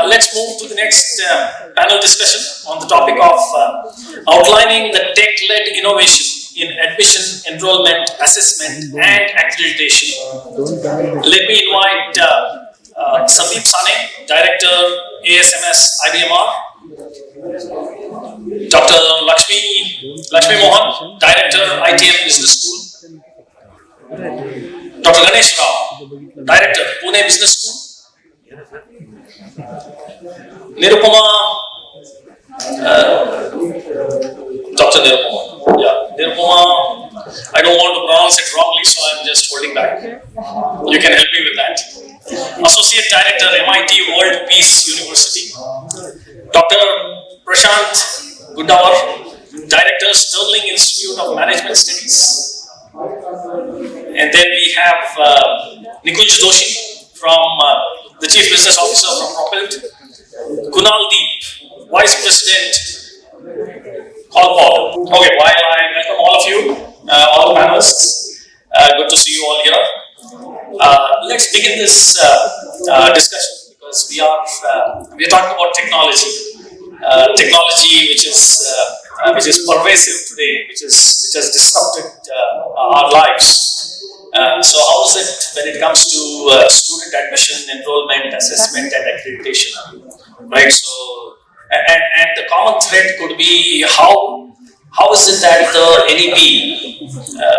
let's move to the next panel discussion on the topic of outlining the tech-led innovation in admission, enrollment, assessment, and accreditation. Let me invite Sandip, Sane, Director, ASMs, IBMR. Dr. Lakshmi Mohan, Director, ITM Business School. Dr. Ganesh, Director, Pune Business School. Nirpuma, Dr. Nirpuma. Yeah, Nirpuma. I don't want to pronounce it wrongly, so I'm just holding back. You can help me with that. Associate Director, MIT World Peace University. Dr. Prashant, Gundawar, Director, Sterling Institute of Management Studies. And then we have Nikunj Doshi from the Chief Business Officer from Propelld. Kunal, Vice President, CollPol. Okay, while I welcome all of you, all the panelists, good to see you all here. Let's begin this discussion because we are talking about technology. Technology which is pervasive today, which has disrupted our lives. So how is it when it comes to student admission, enrollment, assessment, and accreditation? Right. So and the common thread could be how is it that the NEP,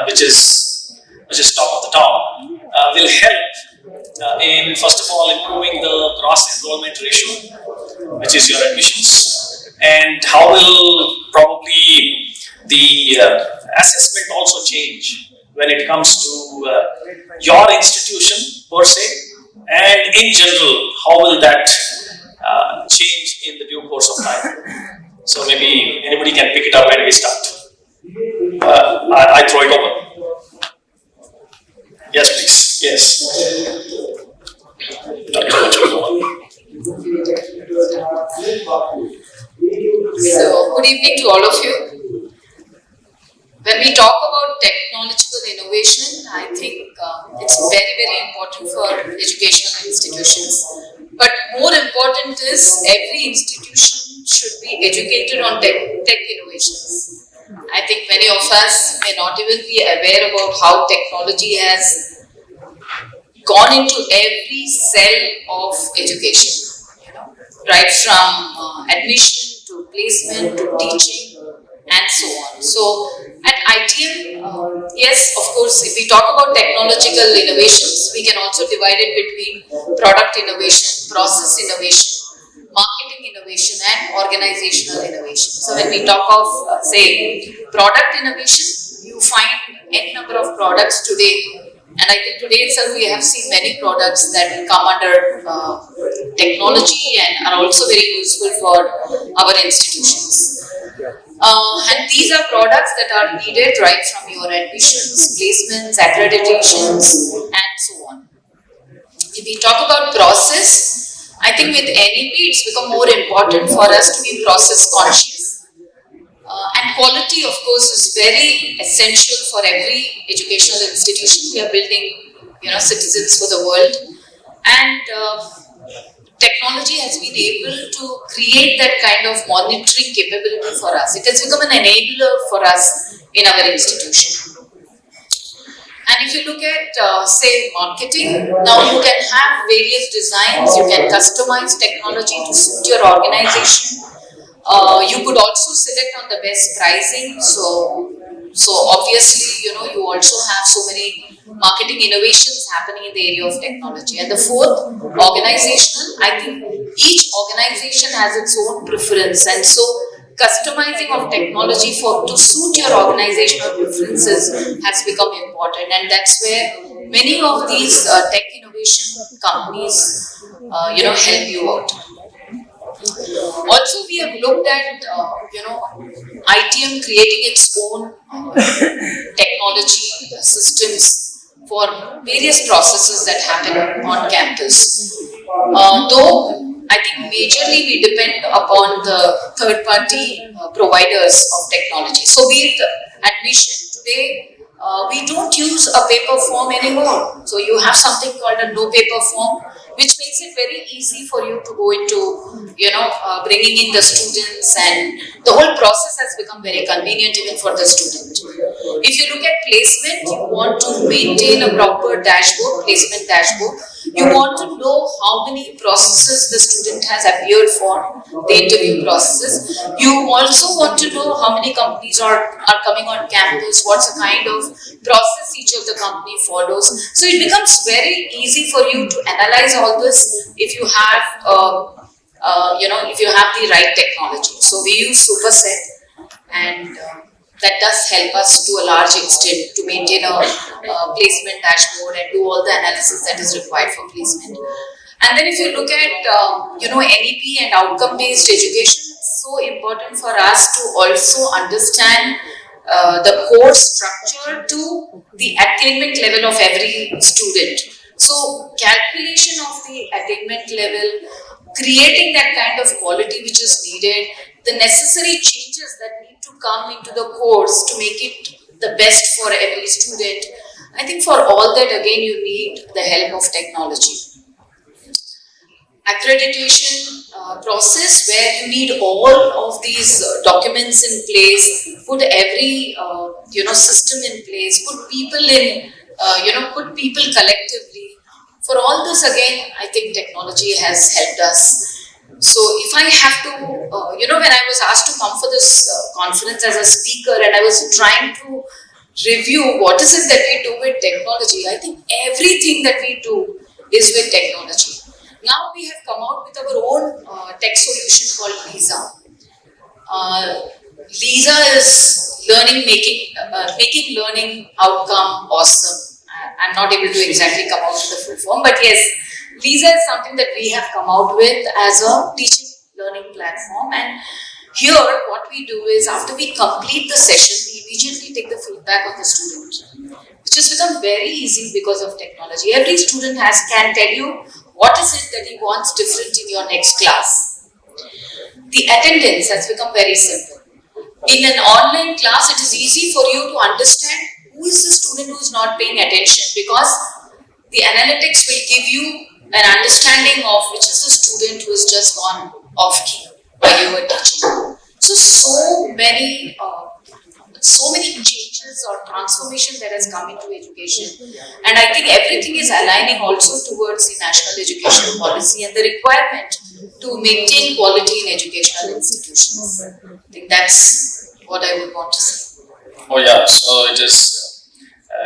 which is top of the town, will help in first of all improving the gross enrollment ratio, which is your admissions, and how will probably the assessment also change when it comes to your institution per se, and in general, how will that change in the due course of time? So maybe anybody can pick it up and we start. I throw it open. Yes, please. Yes. So, good evening to all of you. When we talk about technological innovation, I think it's very, very important for educational institutions. But more important is every institution should be educated on tech innovations. I think many of us may not even be aware about how technology has gone into every cell of education, right from admission to placement to teaching and so on. So at ITM, yes, of course, if we talk about technological innovations, we can also divide it between product innovation, process innovation, marketing innovation, and organizational innovation. So when we talk of, say, product innovation, you find n number of products today. And I think today itself we have seen many products that come under technology and are also very useful for our institutions. And these are products that are needed right from your admissions, placements, accreditations, and so on. If we talk about process, I think with NEP it's become more important for us to be process conscious. And quality, of course, is very essential for every educational institution. We are building, citizens for the world, and technology has been able to create that kind of monitoring capability for us. It has become an enabler for us in our institution. And if you look at, say, marketing, now you can have various designs, you can customize technology to suit your organization. You could also select on the best pricing. So obviously, you also have so many marketing innovations happening in the area of technology. And the fourth, organizational. I think each organization has its own preference, and so customizing of technology to suit your organizational preferences has become important, and that's where many of these tech innovation companies, help you out. Also, we have looked at, ITM creating its own technology systems for various processes that happen on campus. Though I think majorly we depend upon the third-party providers of technology. So be it admission, today we don't use a paper form anymore. So you have something called a no paper form, which makes it very easy for you to go into, bringing in the students, and the whole process has become very convenient even for the student. If you look at placement, you want to maintain a proper dashboard, placement dashboard. You want to know how many processes the student has appeared for, the interview processes. You also want to know how many companies are coming on campus, what's the kind of process each of the company follows. So it becomes very easy for you to analyze all this if you have, if you have the right technology. So we use Superset, and that does help us to a large extent to maintain a placement dashboard and do all the analysis that is required for placement. And then if you look at NEP and outcome-based education, it's so important for us to also understand the course structure to the attainment level of every student. So calculation of the attainment level, creating that kind of quality which is needed, the necessary changes that need to come into the course to make it the best for every student. I think for all that, again, you need the help of technology. Accreditation process, where you need all of these documents in place, put every system in place, put people in, put people collectively. For all this, again, I think technology has helped us. So if I have to, when I was asked to come for this conference as a speaker, and I was trying to review what is it that we do with technology, I think everything that we do is with technology. Now we have come out with our own tech solution called Lisa. Lisa is making learning outcome awesome. I'm not able to exactly come out with the full form, but yes, Lisa is something that we have come out with as a teaching learning platform. And here what we do is, after we complete the session, we immediately take the feedback of the student, which has become very easy because of technology. Every student can tell you what is it that he wants different in your next class. The attendance has become very simple. In an online class, it is easy for you to understand who is the student who is not paying attention, because the analytics will give you an understanding of which is the student who has just gone off key while you were teaching. So many changes or transformation that has come into education, and I think everything is aligning also towards the national education policy and the requirement to maintain quality in educational institutions. I think that's what I would want to say. Oh yeah, so it is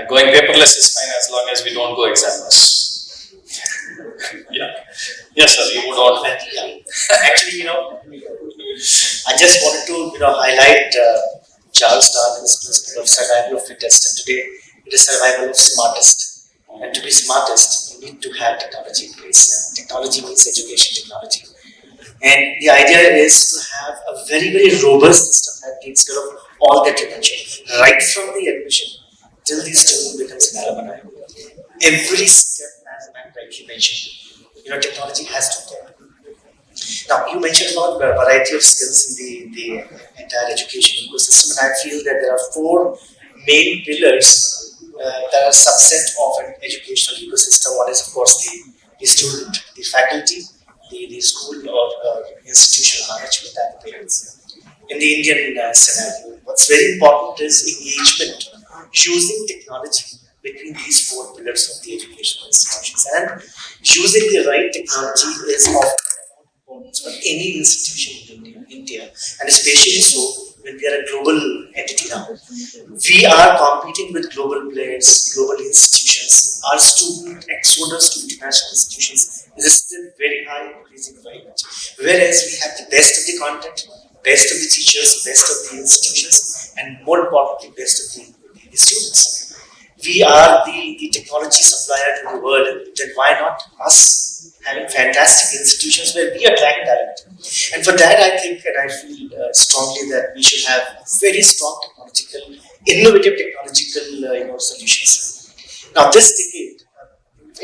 going paperless is fine as long as we don't go examless. Yeah. Yes, sir. You would want that. Yeah. Actually, I just wanted to, highlight Charles Darwin's principle of survival of fittest, and today it is survival of smartest. And to be smartest, you need to have technology in place. And technology means education technology. And the idea is to have a very, very robust system that takes care of all that you mentioned, right from the admission till the student becomes an alumni. Every step, as you mentioned, technology has to take. Now, you mentioned about a variety of skills in the entire education ecosystem, and I feel that there are 4 main pillars that are subset of an educational ecosystem. One is, of course, the student, the faculty, the school or institutional management, and the parents. In the Indian scenario, what's very important is engagement, using technology between these 4 pillars of the educational institutions. And using the right technology is of importance for any institution in India, and especially so when we are a global entity now. We are competing with global players, global institutions. Our student exodus to international institutions is still very high, increasing very much. Whereas we have the best of the content, best of the teachers, best of the institutions, and more importantly, best of the students. We are the technology supplier to the world, then why not us having fantastic institutions where we attract talent? And for that, I think, and I feel strongly that we should have very strong innovative technological solutions. Now, this decade,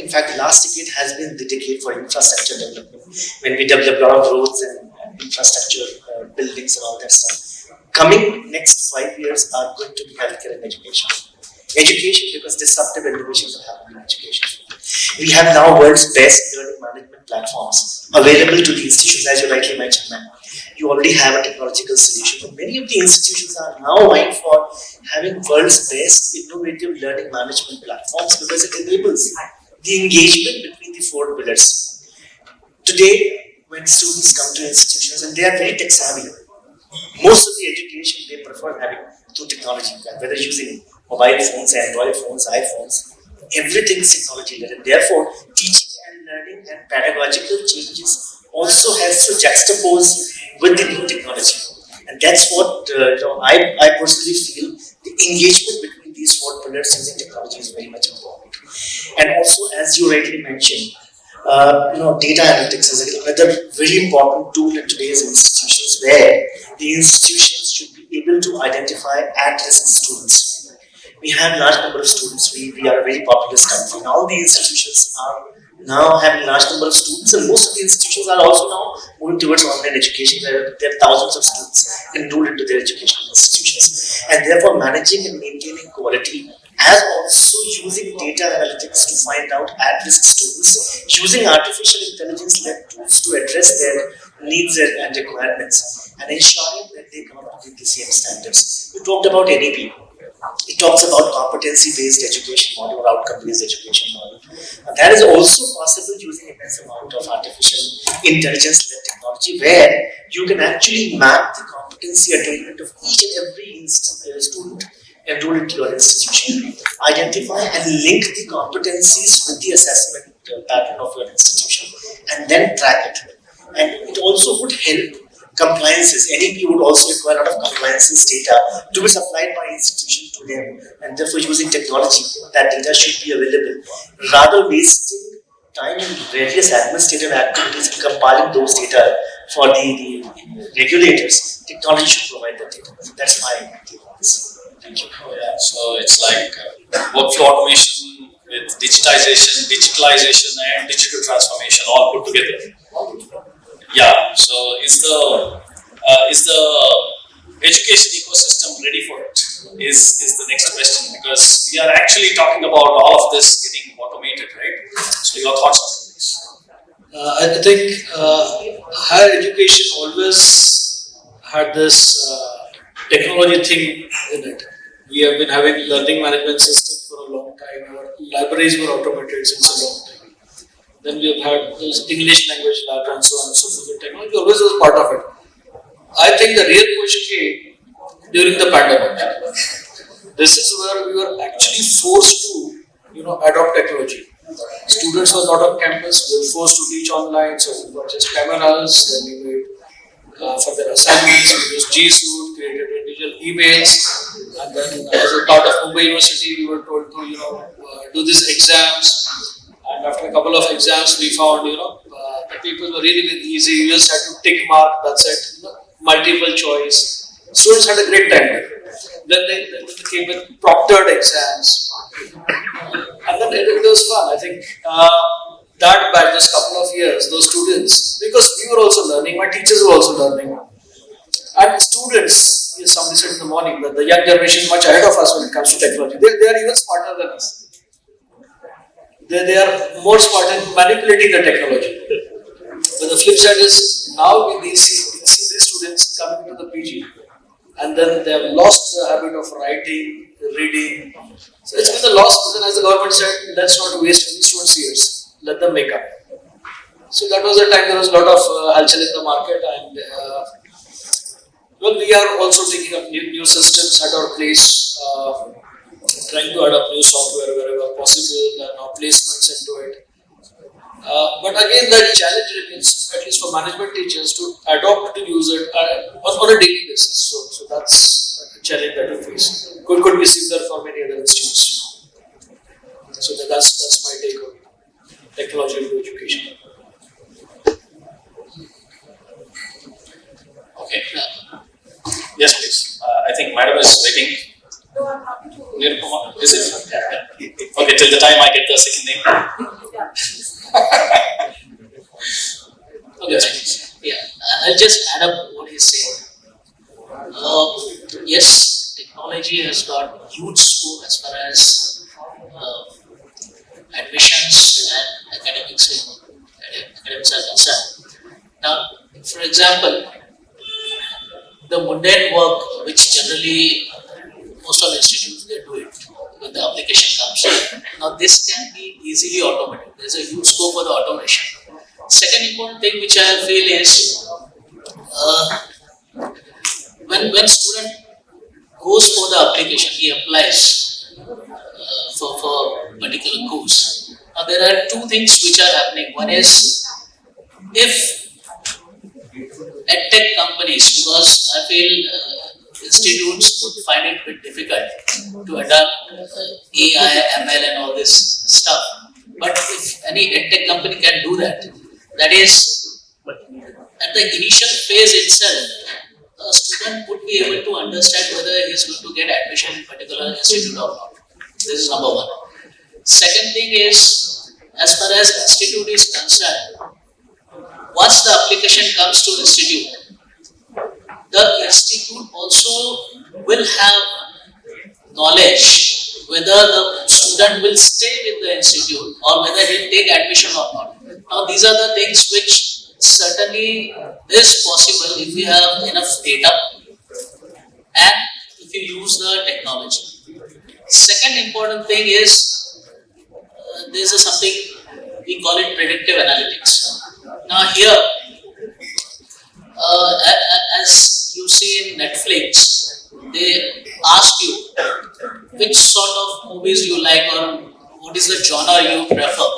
in fact, the last decade has been the decade for infrastructure development, when we develop a lot of roads and infrastructure buildings and all that stuff. Coming next 5 years are going to be healthcare and education. Education, because disruptive innovations are happening in education. We have now world's best learning management platforms available to the institutions, as you rightly mentioned, ma'am. You already have a technological solution, but many of the institutions are now vying for having world's best innovative learning management platforms because it enables the engagement between the four pillars. Today, when students come to institutions and they are very tech savvy, most of the education they prefer having through technology, whether using mobile phones, Android phones, iPhones, everything is technology led, and therefore teaching and learning and pedagogical changes also has to juxtapose with the new technology, and that's what I personally feel the engagement between these four pillars using technology is very much important. And also, as you rightly mentioned, data analytics is another very important tool in today's institutions, where the institutions should be able to identify at-risk students. We have a large number of students. We are a very populous country, and all the institutions are now having a large number of students, and most of the institutions are also now moving towards online education. There are thousands of students enrolled into their educational institutions, and therefore managing and maintaining quality, as also using data analytics to find out at-risk students, using artificial intelligence-led tools to address their needs and requirements, and ensuring that they come up with the same standards. You talked about NEP. It talks about competency-based education model or outcome-based education model. And that is also possible using immense amount of artificial intelligence-led technology, where you can actually map the competency attainment of each and every student enrolled into your institution, identify and link the competencies with the assessment pattern of your institution, and then track it. And it also would help compliances. NEP would also require a lot of compliances data to be supplied by institution to them, and therefore using technology, that data should be available. Rather wasting time in various administrative activities in compiling those data for the regulators, technology should provide that data. So that's my take on this. Thank you. Yeah, so it's like workflow automation with digitalization and digital transformation all put together. Yeah, so is the education ecosystem ready for it? Is the next question, because we are actually talking about all of this getting automated, right? So your thoughts on this? I think higher education always had this technology thing in it. We have been having learning management system for a long time. Our libraries were automated since a long time. Then we have had those English language lab and so on and so forth. Technology always was part of it. I think the real push came during the pandemic. This is where we were actually forced to, adopt technology. Students were not on campus; we were forced to teach online. So we purchased cameras. Then we made for their assignments, we used G Suite, created individual emails, and then as a part of Mumbai University, we were told to do these exams. And after a couple of exams, we found the papers were really easy. You just had to tick mark. That's it. Multiple choice. Students had a great time there. Then they came with proctored exams, and then it was fun. I think that back just couple of years, those students, because we were also learning, my teachers were also learning, and students, somebody said in the morning that the young generation is much ahead of us when it comes to technology. They are even smarter than us. They are more smart in manipulating the technology. But the flip side is now we see these students coming to the PG, and then they have lost the habit of writing, reading. So it's been a loss. But then, as the government said, let's not waste any students' years. Let them make up. So that was the time there was a lot of halchal in the market, and we are also taking up new systems at our place, trying to adopt new software wherever possible, and our placements into it. But again, the challenge remains, at least for management teachers, to adopt to use it on a daily basis. So that's a challenge that we face. Could be similar for many other institutes. So that's my take on technology into education. Okay. Yes, please. I think Madam is waiting. Nirpuma, is it? Yeah. Okay, till the time I get the second name. Okay. Yeah, I'll just add up what he's saying. Yes, technology has got huge scope as far as admissions and academics are concerned. Now, for example, the mundane work which generally most of the institutes they do it when the application comes. Now this can be easily automated. There is a huge scope for the automation. Second important thing which I feel is when student goes for the application, he applies for particular course. Now there are two things which are happening. One is if edtech companies, because I feel institutes would find it a bit difficult to adopt AI, ML and all this stuff. But if any edtech company can do that, that is, at the initial phase itself, a student would be able to understand whether he is going to get admission in particular institute or not. This is number one. Second thing is, as far as institute is concerned, once the application comes to institute, the institute also will have knowledge whether the student will stay with the institute or whether he'll take admission or not. Now these are the things which certainly is possible if you have enough data and if you use the technology. Second important thing is this is something we call it predictive analytics. Now here, as you see in Netflix, they ask you which sort of movies you like or what is the genre you prefer,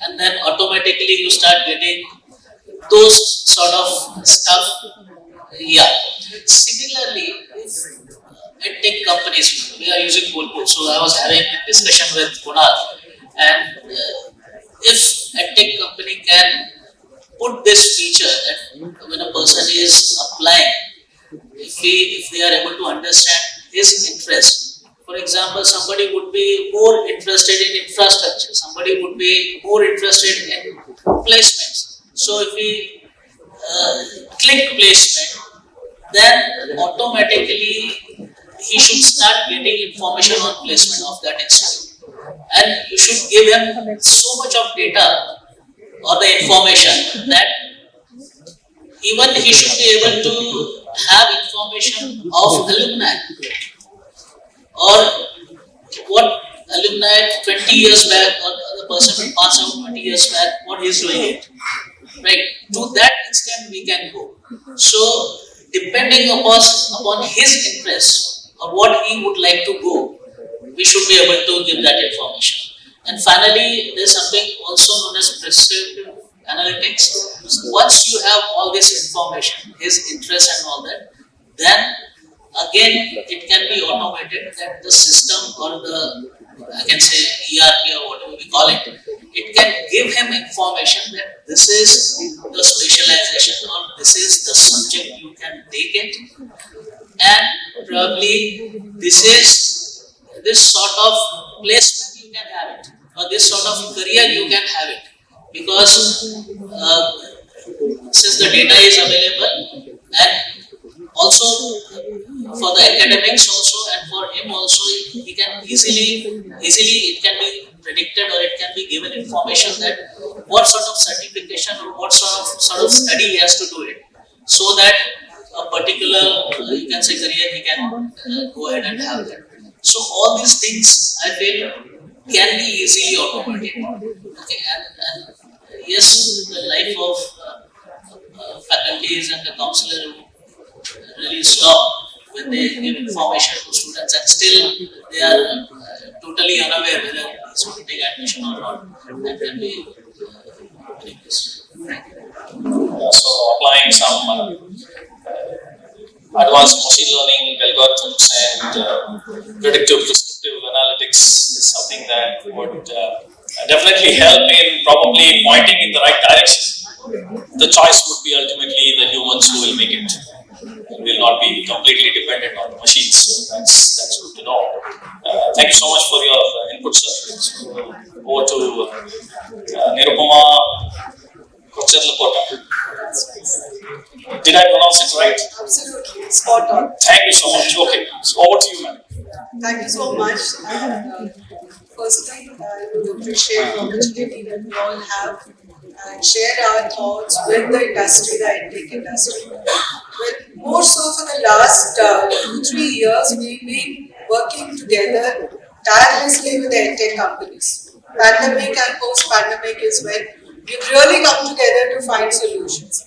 and then automatically you start getting those sort of stuff. Yeah. Similarly, if edtech companies, we are using CollPol, so I was having a discussion with Kunal, and if edtech company can put this feature that when a person is applying, if they are able to understand his interest. For example, somebody would be more interested in infrastructure, somebody would be more interested in placements. So if we click placement, then automatically he should start getting information on placement of that institute. And you should give him so much of data or the information that even he should be able to have information of alumni or what alumni 20 years back or the person who passed out 20 years back, what he is doing it. Right? To that extent we can go. So depending upon his interest or what he would like to go, we should be able to give that information. And finally, there is something also known as prescriptive analytics. So once you have all this information, his interest and all that, then again it can be automated that the system or the, I can say ERP or whatever we call it, it can give him information that this is the specialization or this is the subject you can take it, and probably this is this sort of placement you can have it, or this sort of career you can have it, because since the data is available, and also for the academics also and for him also, he can easily it can be predicted or it can be given information that what sort of certification or what sort of study he has to do it, so that a particular you can say career he can go ahead and have that. So all these things I feel can be easily automated. Okay, and yes, the life of faculties and the counselor really stop when they give information to students and still they are totally unaware whether it's going to take admission or not. That can be very useful. So applying some advanced machine learning algorithms and predictive prescriptive analytics is something that would definitely help in probably pointing in the right direction. The choice would be ultimately the humans who will make it. It will not be completely dependent on the machines. So that's good to know. Thank you so much for your input, sir. So, over to Nirpuma Kocherlakota. Did I pronounce it right? Absolutely, spot on. Thank you so much. Okay, so over to you, ma'am. Thank you so much. firstly, I would appreciate the opportunity that we all have and share our thoughts with the industry, the edtech industry. Well, more so for the last 2-3 years, we've been working together tirelessly with the edtech companies. Pandemic and post-pandemic is when we've really come together to find solutions.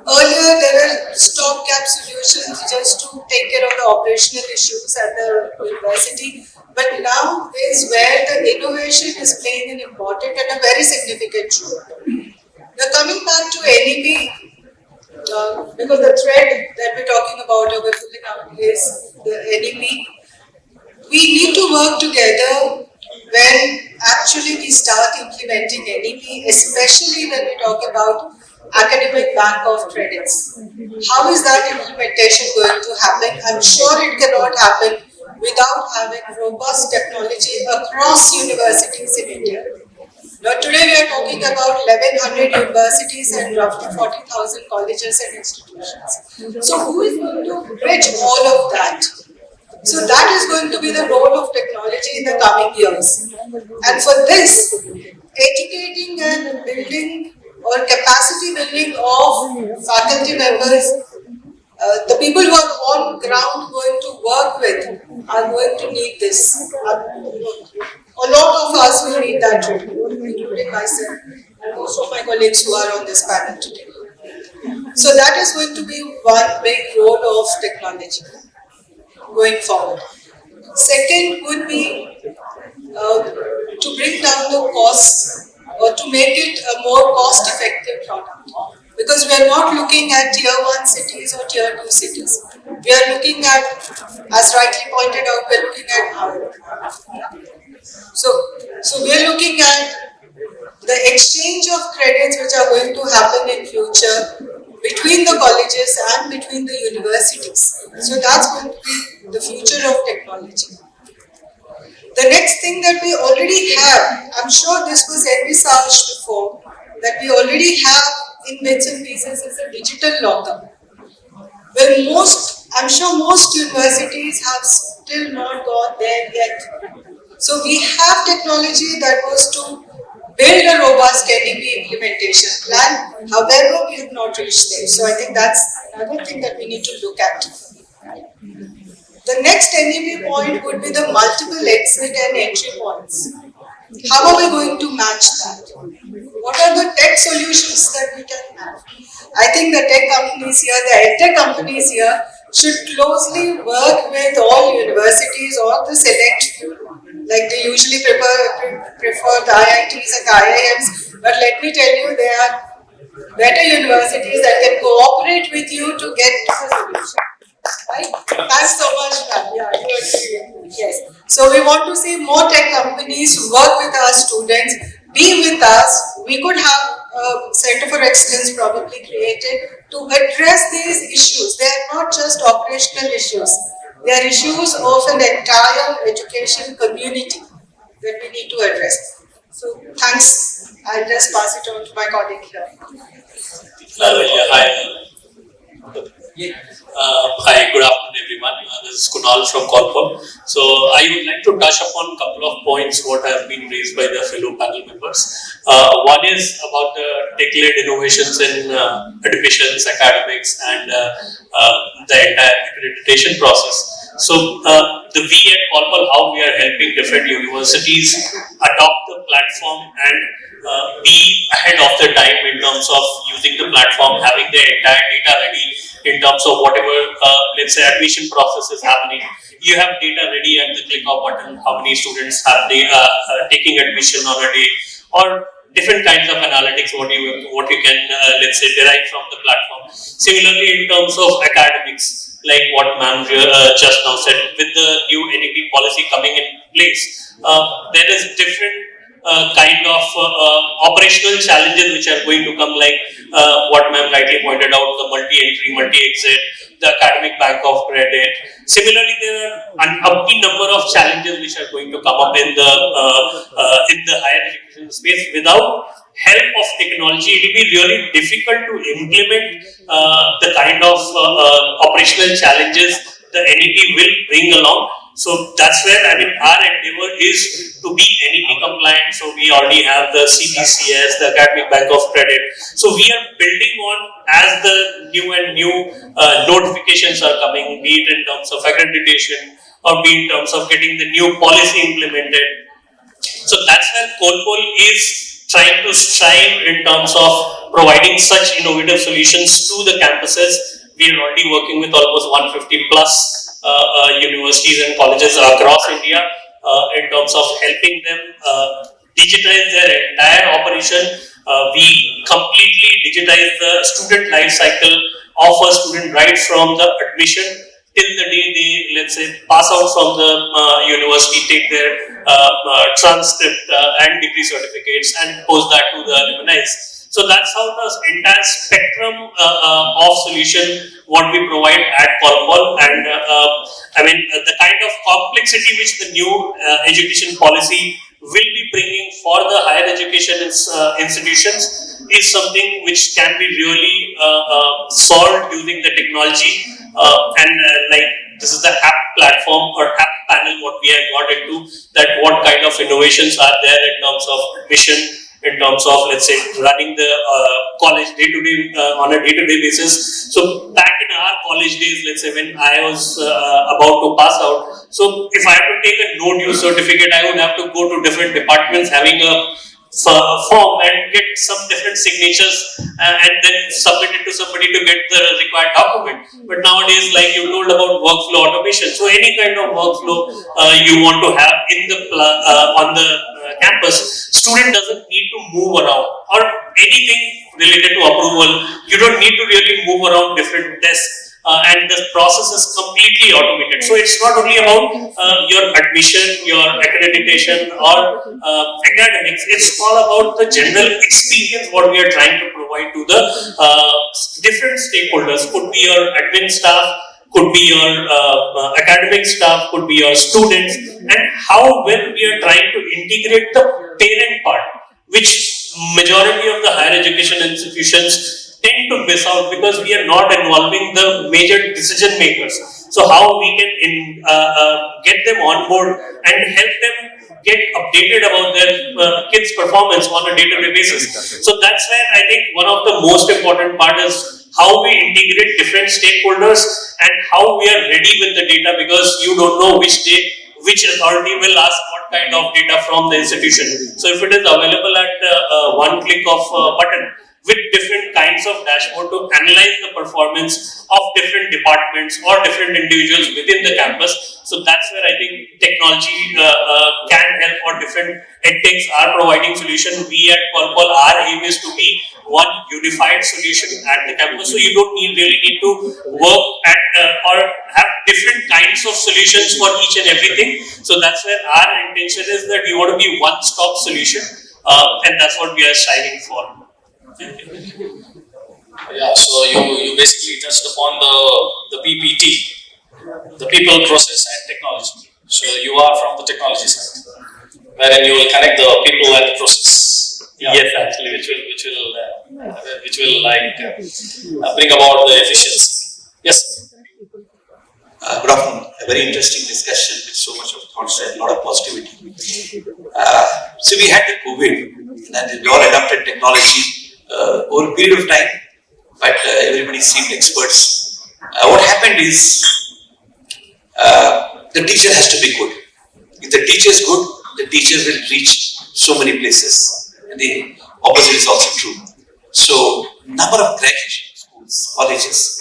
Earlier, there were stopgap solutions just to take care of the operational issues at the university, but now is where the innovation is playing an important and a very significant role. Now, coming back to NEP, because the thread that we're talking about or we're pulling out is the NEP, we need to work together when actually we start implementing NEP, especially when we talk about academic bank of credits. How is that implementation going to happen? I'm sure it cannot happen without having robust technology across universities in India. Now today we are talking about 1100 universities and roughly 40,000 colleges and institutions. So who is going to bridge all of that? So that is going to be the role of technology in the coming years. And for this, educating and building or capacity building of faculty members, the people who are on ground going to work with are going to need this. A lot of us will need that, including myself and most of my colleagues who are on this panel today. So that is going to be one big role of technology going forward. Second would be to bring down the costs or to make it a more cost-effective product. Because we are not looking at tier 1 cities or tier 2 cities. We are looking at, as rightly pointed out, we are looking at So we are looking at the exchange of credits which are going to happen in future between the colleges and between the universities. So that's going to be the future of technology. The next thing that we already have, I'm sure this was envisaged before, that we already have in bits and pieces is a digital locker. Well, I'm sure most universities have still not got there yet. So we have technology that was to build a robust NEP implementation plan. However, we have not reached there. So I think that's another thing that we need to look at. The next NEP point would be the multiple exit and entry points. How are we going to match that? What are the tech solutions that we can have? I think the tech companies here, the edtech companies here, should closely work with all universities or the select few. Like they usually prefer the IITs and the IIMs, but let me tell you, there are better universities that can cooperate with you to get to the solution. Right? Thanks so much, ma'am. Yeah, you agree. Yes. So we want to see more tech companies work with our students, be with us. We could have a Center for Excellence probably created to address these issues. They are not just operational issues. They are issues of an entire education community that we need to address. So thanks. I'll just pass it on to my colleague here. Hi, good afternoon everyone. This is Kunal from CollPol. So I would like to touch upon a couple of points what have been raised by the fellow panel members. One is about the tech-led innovations in admissions, academics, and the entire accreditation process. So we at CollPol, how we are helping different universities adopt the platform and be ahead of the time in terms of using the platform, having the entire data ready in terms of whatever, let's say, admission process is happening. You have data ready at the click of button, how many students have taking admission on a day, or different kinds of analytics, what you can, let's say, derive from the platform. Similarly, in terms of academics, like what ma'am just now said, with the new NEP policy coming in place, there is different kind of operational challenges which are going to come, like what ma'am rightly pointed out, the multi-entry, multi-exit, the academic bank of credit. Similarly, there are an upbeat number of challenges which are going to come up in the higher education space. Without help of technology, it will be really difficult to implement the kind of operational challenges the NEP will bring along. So that's where our endeavor is to be NEP compliant. So we already have the CBCS, the Academic Bank of Credit. So we are building on as the new notifications are coming, be it in terms of accreditation or be in terms of getting the new policy implemented. So that's where CollPol is trying to strive in terms of providing such innovative solutions to the campuses. We are already working with almost 150 plus universities and colleges across India in terms of helping them digitize their entire operation. We completely digitize the student life cycle of a student right from the admission till the day they, let's say, pass out from the university, take their transcript and degree certificates and post that to the alumni. So that's how the entire spectrum of solution what we provide at CollPol, and the kind of complexity which the new education policy will be bringing for the higher education institutions is something which can be really solved using the technology like this is the app platform or app panel what we have got into, that what kind of innovations are there in terms of admission, in terms of, let's say, running the college on a day-to-day basis. So back in our college days, let's say when I was about to pass out, so if I have to take a no due certificate, I would have to go to different departments having a form and get some different signatures and then submit it to somebody to get the required document. But nowadays, like you told about workflow automation, so any kind of workflow you want to have in the on the campus, student doesn't need to move around or anything related to approval. You don't need to really move around different desks. And the process is completely automated. So it's not only about your admission, your accreditation or academics, it's all about the general experience what we are trying to provide to the different stakeholders. Could be your admin staff, could be your academic staff, could be your students, and how well we are trying to integrate the parent part, which majority of the higher education institutions tend to miss out because we are not involving the major decision makers. So how we can get them on board and help them get updated about their kids' performance on a day-to-day basis. So that's where I think one of the most important part is how we integrate different stakeholders and how we are ready with the data, because you don't know which authority will ask what kind of data from the institution. So if it is available at one click of a button, with different kinds of dashboard to analyze the performance of different departments or different individuals within the campus. So that's where I think technology can help, or different edtechs are providing solution. We at CollPol, our aim is to be one unified solution at the campus. So you don't really need to work at or have different kinds of solutions for each and everything. So that's where our intention is that we want to be one-stop solution, and that's what we are striving for. Yeah, so you basically touched upon the PPT, the people, process and technology. So you are from the technology side, wherein you will connect the people and the process. Yeah. Yes, actually, which will bring about the efficiency. Yes. Good afternoon. A very interesting discussion with so much of thoughts and a lot of positivity. So we had the COVID and we all adopted technology over a period of time, but everybody seemed experts. What happened is the teacher has to be good. If the teacher is good, the teacher will reach so many places, and the opposite is also true. So, number of graduation schools, colleges,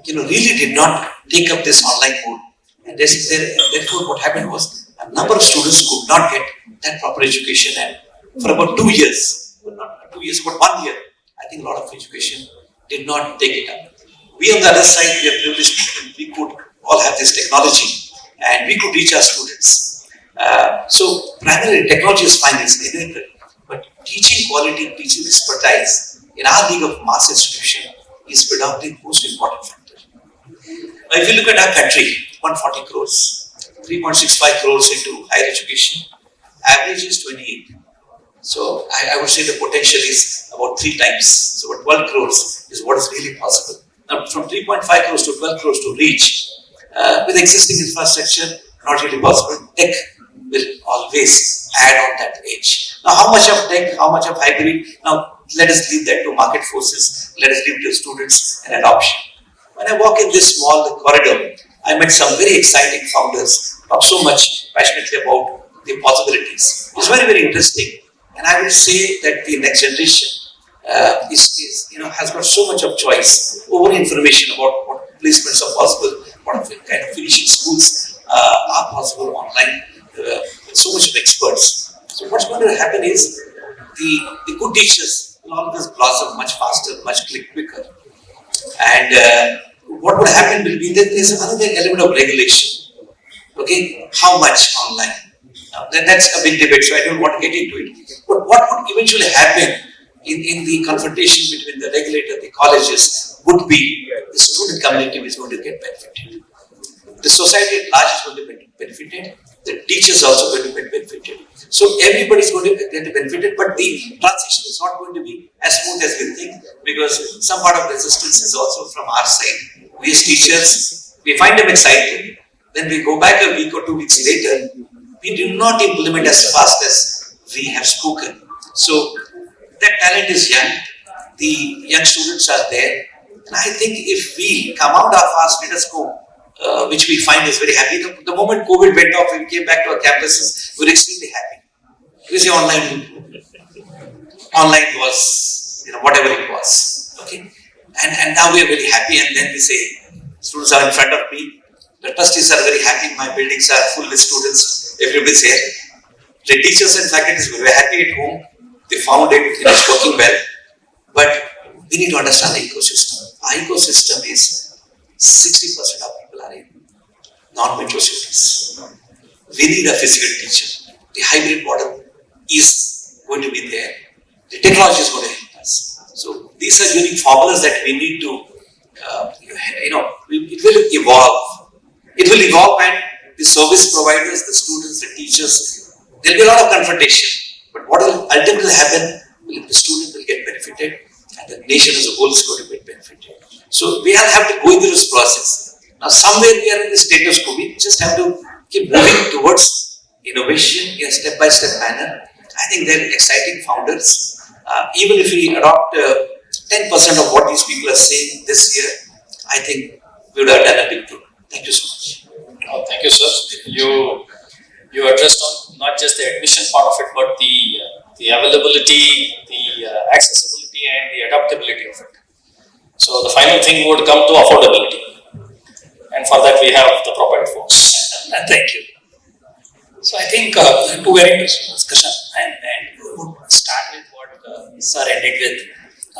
really did not take up this online mode, and therefore what happened was a number of students could not get that proper education, and for about 2 years. Not 2 years, but 1 year, I think a lot of education did not take it up. We on the other side, we are privileged people, we could all have this technology and we could reach our students. So primarily technology is fine, it's enabler, but teaching quality, teaching expertise in our league of mass institution is predominantly the most important factor. Now, if you look at our country, 140 crores, 3.65 crores into higher education, average is 28. So I would say the potential is about 3 times. So 12 crores is what is really possible. Now from 3.5 crores to 12 crores to reach with existing infrastructure, not really possible. Tech will always add on that edge. Now, how much of tech, how much of hybrid? Now, let us leave that to market forces. Let us leave it to students and adoption. When I walk in this small corridor, I met some very exciting founders, talk so much passionately about the possibilities. It's very, very interesting. And I will say that the next generation has got so much of choice, over information about what placements are possible, what kind of finishing schools are possible online, with so much of experts. So what's going to happen is the good teachers will always blossom much faster, much quicker. And what would happen will be that there's another element of regulation. Okay, how much online? Now, that's a big debate, so I don't want to get into it. But what would eventually happen in the confrontation between the regulator, the colleges, would be the student community is going to get benefited. The society at large is going to be benefited. The teachers also going to get benefited. So everybody is going to get benefited, but the transition is not going to be as smooth as we think, because some part of resistance is also from our side. We as teachers, we find them excited. Then we go back a week or 2 weeks later, we do not implement as fast as we have spoken. So that talent is young, the young students are there, and I think if we come out of our status quo, which we find is very happy. The moment COVID went off, we came back to our campuses, we were extremely happy. We say online was, whatever it was, okay? And now we are very happy, and then we say, students are in front of me, the trustees are very happy, my buildings are full with students, everybody's here. The teachers and faculties were very happy at home, they found it is working well, but we need to understand the ecosystem. Our ecosystem is 60% of people are in non-metro cities. We need a physical teacher. The hybrid model is going to be there. The technology is going to help us. So these are unique formulas that we need to, it will evolve. It will evolve, and the service providers, the students, the teachers, there will be a lot of confrontation. But what will ultimately happen, the student will get benefited, and the nation as a whole is going to get benefited. So we have to go through this process. Now somewhere we are in the status quo, we just have to keep moving towards innovation in a step-by-step manner. I think they're exciting founders. Even if we adopt 10% of what these people are saying this year, I think we would have done a big thing. Thank you so much. Thank you, sir. You addressed on not just the admission part of it, but the availability, the accessibility, and the adaptability of it. So the final thing would come to affordability, and for that we have the Propelld folks. Thank you. So I think two very interesting discussion, and we would start with what sir ended with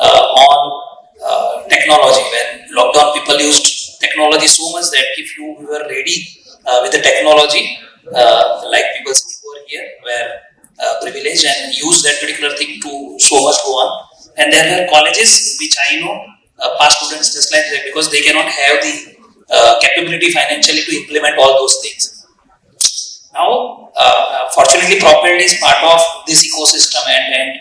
on technology. When lockdown, people used technology so much that if you were ready with the technology, like people over here were privileged and used that particular thing to so much go on. And there were colleges which I know past students just like that, because they cannot have the capability financially to implement all those things. Now, fortunately, Propelld is part of this ecosystem, and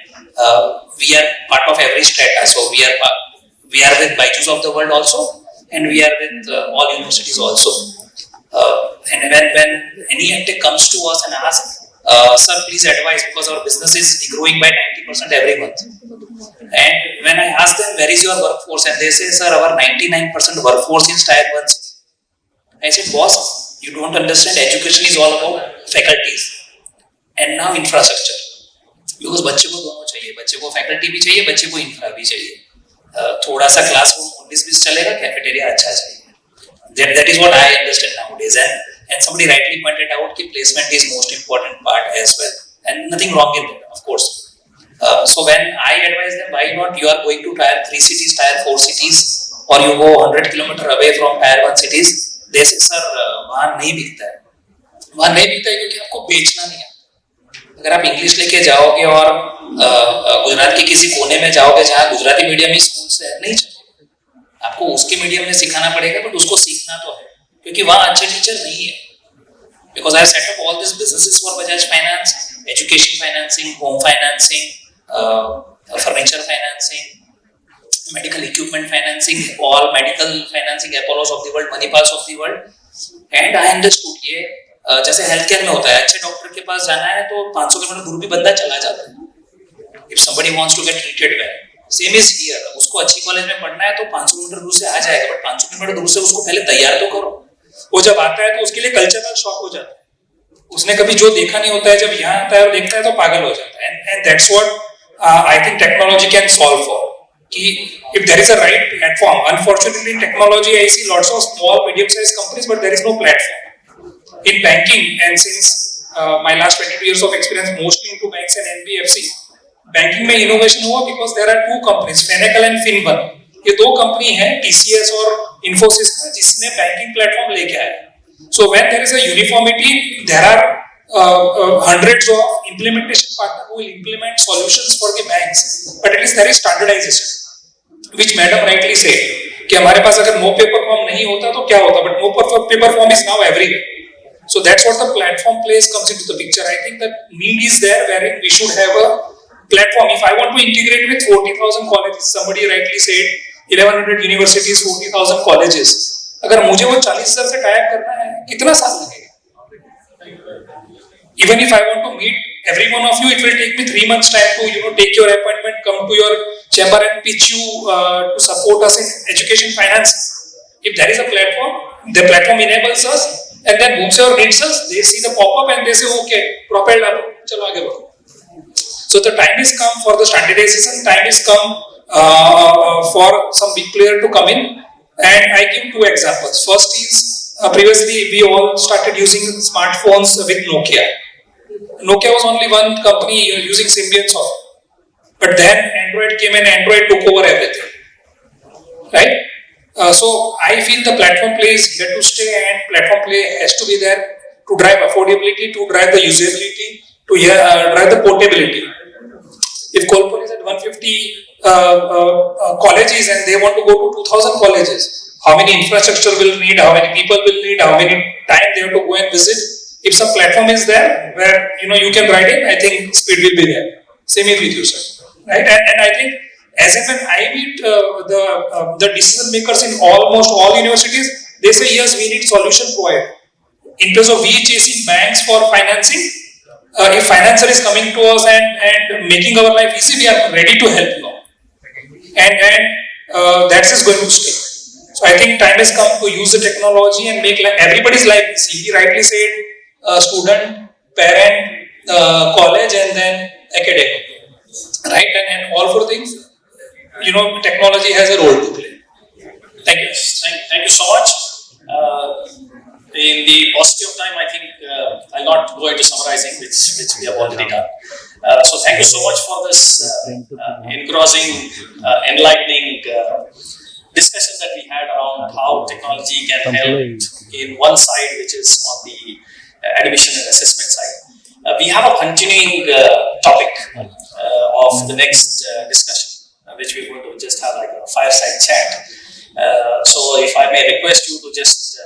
we are part of every strata. So we are with Byju's of the world also, and we are with all universities also. And when any edtech comes to us and asks, sir, please advise, because our business is growing by 90% every month. And when I ask them, where is your workforce? And they say, sir, our 99% workforce is tier 1 city. I said, boss, you don't understand, education is all about faculties and now infrastructure. Because बच्चे को दोनों चाहिए, बच्चे को faculty भी चाहिए, बच्चे को infra भी चाहिए. थोड़ा सा classroom 19-20 चलेगा, cafeteria अच्छा चाहिए. That is what I understand nowadays. And somebody rightly pointed out that placement is most important part as well. And nothing wrong in that, of course. So when I advise them, why not you are going to tier 3 cities, tier 4 cities, or you go 100 kilometers away from tier 1 cities, they say, sir, वहाँ नहीं बिकता है. वहाँ नहीं बिकता है क्योंकि आपको बेचना नहीं है. अगर आप इंग्लिश लेके जाओगे और गुजरात के किसी कोने में जाओगे जहाँ गुजराती मीडियम स्कूल्स है, नहीं चलेगा. आपको उसके मीडियम में सिखाना पड़ेगा, बट उसको सीखना तो है, क्योंकि वहाँ अच्छे टीचर नहीं है. Because I set up all these businesses for Bajaj Finance, education financing, home financing, furniture financing, medical equipment financing, all medical financing, Apollos of the world, Manipals of the world. And I understood जैसे health care में होता है, अच्छे doctor के पास जाना है तो 500 kilometre दूर भी बंदा चला जाता है। If somebody wants to get treated well, same is here. उसको अच्छी कॉलेज में पढ़ना है तो 500 किलोमीटर दूर से आ जाएगा, बट 500 किलोमीटर दूर से उसको पहले तैयार तो करो। वो जब आता है तो उसके लिए कल्चरल शॉक हो जाता है, उसने कभी जो देखा नहीं होता है, जब यहाँ आता है और देखता है तो पागल हो जाता है। And that's what I think technology can solve for. कि if there is a right platform, unfortunately in technology I see lots of small medium-sized companies, but there is no platform. In banking, and since my last 22 years of experience mostly into banks and NBFC, banking में innovation हुआ because there are 2 companies, फेनेकल and फिनवन। ये 2 company है TCS और इन्फोसिस का, जिसने banking platform लेके आया। So when there is a uniformity, there are hundreds of implementation partners who will implement solutions for the banks, but at least there is standardization, which madam rightly said कि हमारे पास अगर no paper form नहीं होता तो क्या होता, but no paper form is now everywhere. So that's what the platform place comes into the picture. I think that need is there wherein we should have a platform. If I want to integrate with 40,000 colleges, somebody rightly said 1100 universities, 40,000 colleges. अगर मुझे वो 40,000 से type करना है, कितना साल लगेगा? Even if I want to meet every one of you, it will take me 3 months time to take your appointment, come to your chamber and pitch you to support us in education finance. If there is a platform, the platform enables us, and then whomsoever needs us, they see the pop-up and they say, okay, Propelld, चलो आगे बढ़ो. So the time is come for the standardization. Time is come for some big player to come in, and I give 2 examples. First is previously we all started using smartphones with Nokia. Nokia was only one company using Symbian software, but then Android came and Android took over everything, right? So I feel the platform play is here to stay, and platform play has to be there to drive affordability, to drive the usability, to drive the portability. If CollPol is at 150 colleges and they want to go to 2,000 colleges, how many infrastructure will need, how many people will need, how many time they have to go and visit? If some platform is there where you can write in, I think speed will be there. Same is with you, sir. Right? And I think as and when I meet the decision makers in almost all universities, they say yes, we need solution provided. In terms of we chasing banks for financing, if financer is coming to us and making our life easy, we are ready to help you. And that is going to stay. So I think time has come to use the technology and make everybody's life easy. He rightly said student, parent, college, and then academic, right? And all 4 things, technology has a role to play. Thank you. Thank you so much. In the paucity of time, I think I'll not go into summarizing, which we have already done. So thank you so much for this engrossing, enlightening discussion that we had around how technology can help in one side, which is on the admission and assessment side. We have a continuing topic of the next discussion, which we're going to just have like a fireside chat. So if I may request you to just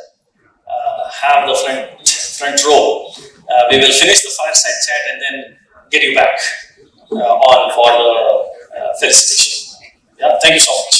have the front row, we will finish the fireside chat and then get you back on for the felicitation. Yeah, thank you so much.